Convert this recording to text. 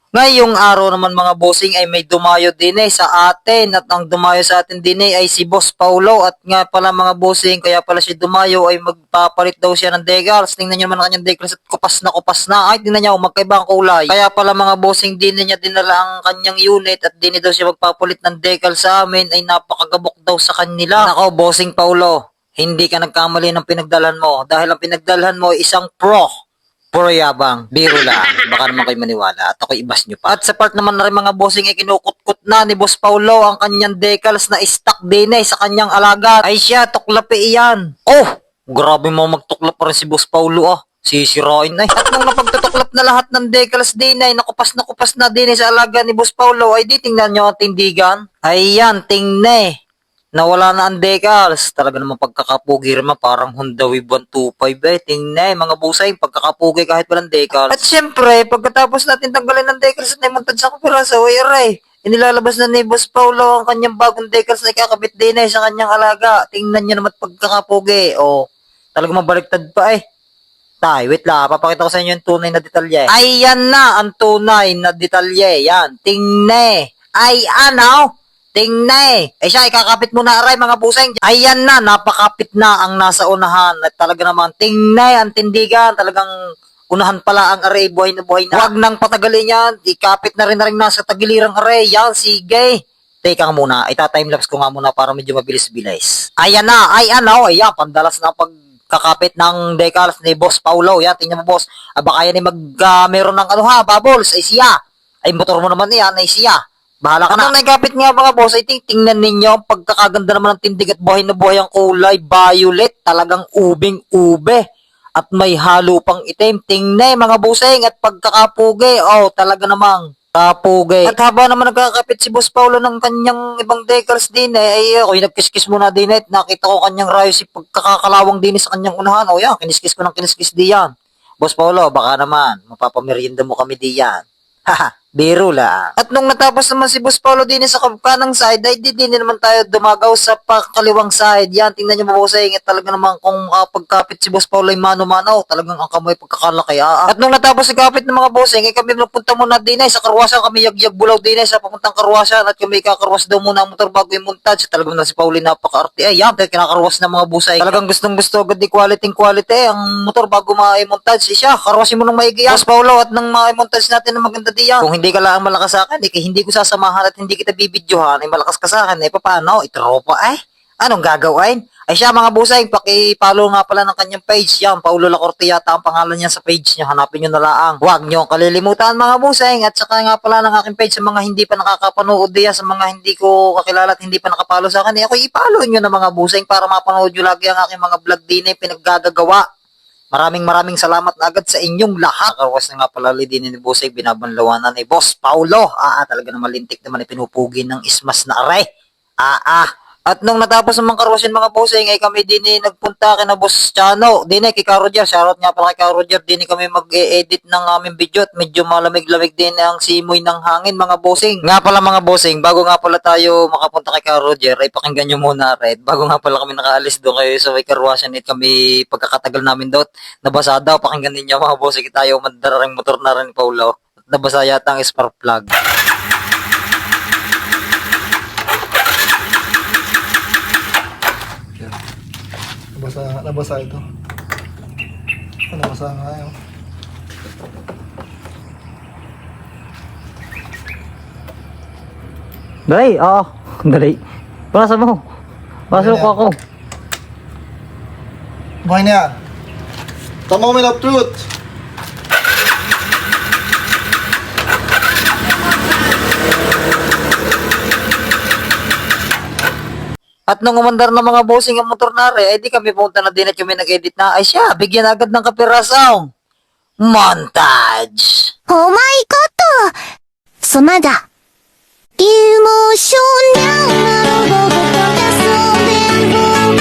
Ngayong araw naman mga bossing ay may dumayo din sa atin at ang dumayo sa atin din ay si Boss Paulo at nga pala mga bossing kaya pala si dumayo ay magpapalit daw siya ng decals. Tingnan niyo naman ang kanyang decals at kupas na. Ay tingnan niyo magkaiba ang kulay. Kaya pala mga bossing din niya dinala ang kanyang unit at din daw siya magpapalit ng decals sa amin ay napakagabok daw sa kanila. Nako bossing Paulo, hindi ka nagkamali ng pinagdalhan mo dahil ang pinagdalhan mo ay isang pro. Puro yabang, biro lang. Baka naman kayo maniwala at ako'y ibas nyo pa. At sa part naman na rin mga bossing ay kinukut-kut na ni Boss Paulo ang kanyang decals na stock din sa kanyang alaga. Ay siya, tuklapi iyan. Oh, grabe mo magtuklap pa rin si Boss Paulo Sisirain ay. At nung napagtutuklap na lahat ng decals din nakupas na din sa alaga ni Boss Paulo ay di tingnan nyo ang tindigan. Ayan, tingnan nawala na ang decals. Talaga naman pagkakapugi rin parang Honda Wave 125 Tingnan mga busay, pagkakapugi kahit walang decals. At syempre, pagkatapos natin tanggalin ng decals at naimuntad sa kapiraso, ay aray. Inilalabas na ni Boss Paulo ang kanyang bagong decals na ikakabit din sa kanyang alaga. Tingnan nyo naman pagkakapugi. Talagang mabaliktad pa Tay, wait lang. Papakita ko sa inyo yung tunay na detalye. Ayan na ang tunay na detalye. Yan. Tingnan. Ay, ano? Tingnan siya, ikakapit mo na aray mga buseng. Ayan na, napakapit na ang nasa unahan. At talaga naman, tingnan ang tindigan. Talagang unahan pala ang aray, buhay na buhay na. Huwag nang patagalin yan. Ikapit na rin nasa tagilirang aray. Yan, sige. Teka nga muna, ita-timelapse ko nga muna para medyo mabilis-bilis. Ayan na, ay ano, ayan, pandalas na pagkakapit ng decals ni Boss Paulo. Yan, tingnan mo boss. Baka yan ay meron ng bubbles. Ay siya. Ay motor mo naman yan, ay siya. Bahala ka na. Ang nagkapit nga mga boss, ay tingnan ninyo ang pagkakaganda naman ng tindig at buhay na buhay ang kulay. Violet, talagang ubing-ube. At may halo pang itim. Tingnan mga buseng at pagkakapugi. Talaga namang kapugi. At haba naman nagkakapit si Boss Paulo ng kanyang ibang decals din ay ako'y nagkiskis muna din at nakita ko kanyang rayo si pagkakakalawang din sa kanyang unahan. Yan, kiniskis ko ng kiniskis diyan. Boss Paulo, baka naman, mapapamerienda mo kami diyan. Haha. Biro lang. At nung natapos naman si Boss Paulo din sa kanang side, ay di din naman tayo dumagaw sa pakaliwang side. Yan, tingnan nyo mabusay. Talaga naman kung pagkapit si Boss Paulo ay mano-mano, talagang ang kamay pagkakalaki. At nung natapos si kapit ng mga bossing, ay kami napunta muna din sa karwasan. Kami yagyag bulaw din sa papuntang karwasan at kami kakarwas daw muna ang motor bago yung montage. Talagang na si Paulo napaka-arte. Ay, yan, kinakarwas ng mga busay. Talagang gustong-gusto agad di quality ang motor bago ma-montage. Siya, karwasin mo ng maigi Boss Paulo at nang ma-montage natin ng maganda diyan. Kung hindi ka lang malakas sa akin, hindi ko sasamahan at hindi kita bibidyohan, ay malakas ka sa akin, paano? Itropa Anong gagawin? Ay siya mga busay, paki-follow nga pala ng kanyang page. Yan, Paulo Lacorte yata ang pangalan niya sa page niya. Hanapin niyo na lang. Huwag niyo kalilimutan mga busay. At saka nga pala ng aking page sa mga hindi pa nakakapanood diyan, sa mga hindi ko kakilala at hindi pa nakapalo sa akin. Ako i-follow niyo na mga busay para mapanood niyo lagi ang aking mga vlog din pinaggagawa. Maraming salamat na agad sa inyong lahat. Karwas na nga pala din ni Bossay, binabanlawanan ni Boss Paulo. Talaga naman lintik naman pinupugi ng ismas na aray. At nung natapos naman karwasin mga bossing, ay kami din nagpunta kina Boss Chano. Din kay Ka Roger, shoutout nga pala kay Ka Roger. Din kami mag-e-edit ng aming video at medyo malamig-lamig din ang simoy ng hangin mga bossing. Nga pala mga bossing, bago nga pala tayo makapunta kay Ka Roger, ay pakinggan nyo muna Red. Bago nga pala kami nakaalis doon kayo sa may karwasan at kami pagkakatagal namin doon, nabasa daw, pakinggan ninyo mga bossing, tayo mandarang motor na rin Paulo. Nabasa yata ang spark plug. Nabasa ito. Nabasa nga yun. Dali, dali. Pasa mo. Pasok ako. Buhay na yan. The moment of truth. At nung umandar na mga bossing ang motor na rin, ay di kami punta na din at kami nag-edit na. Ay siya, bigyan agad ng kapirasong montage. お前こと、そまだ。エモーショナルなロボットがそうでも見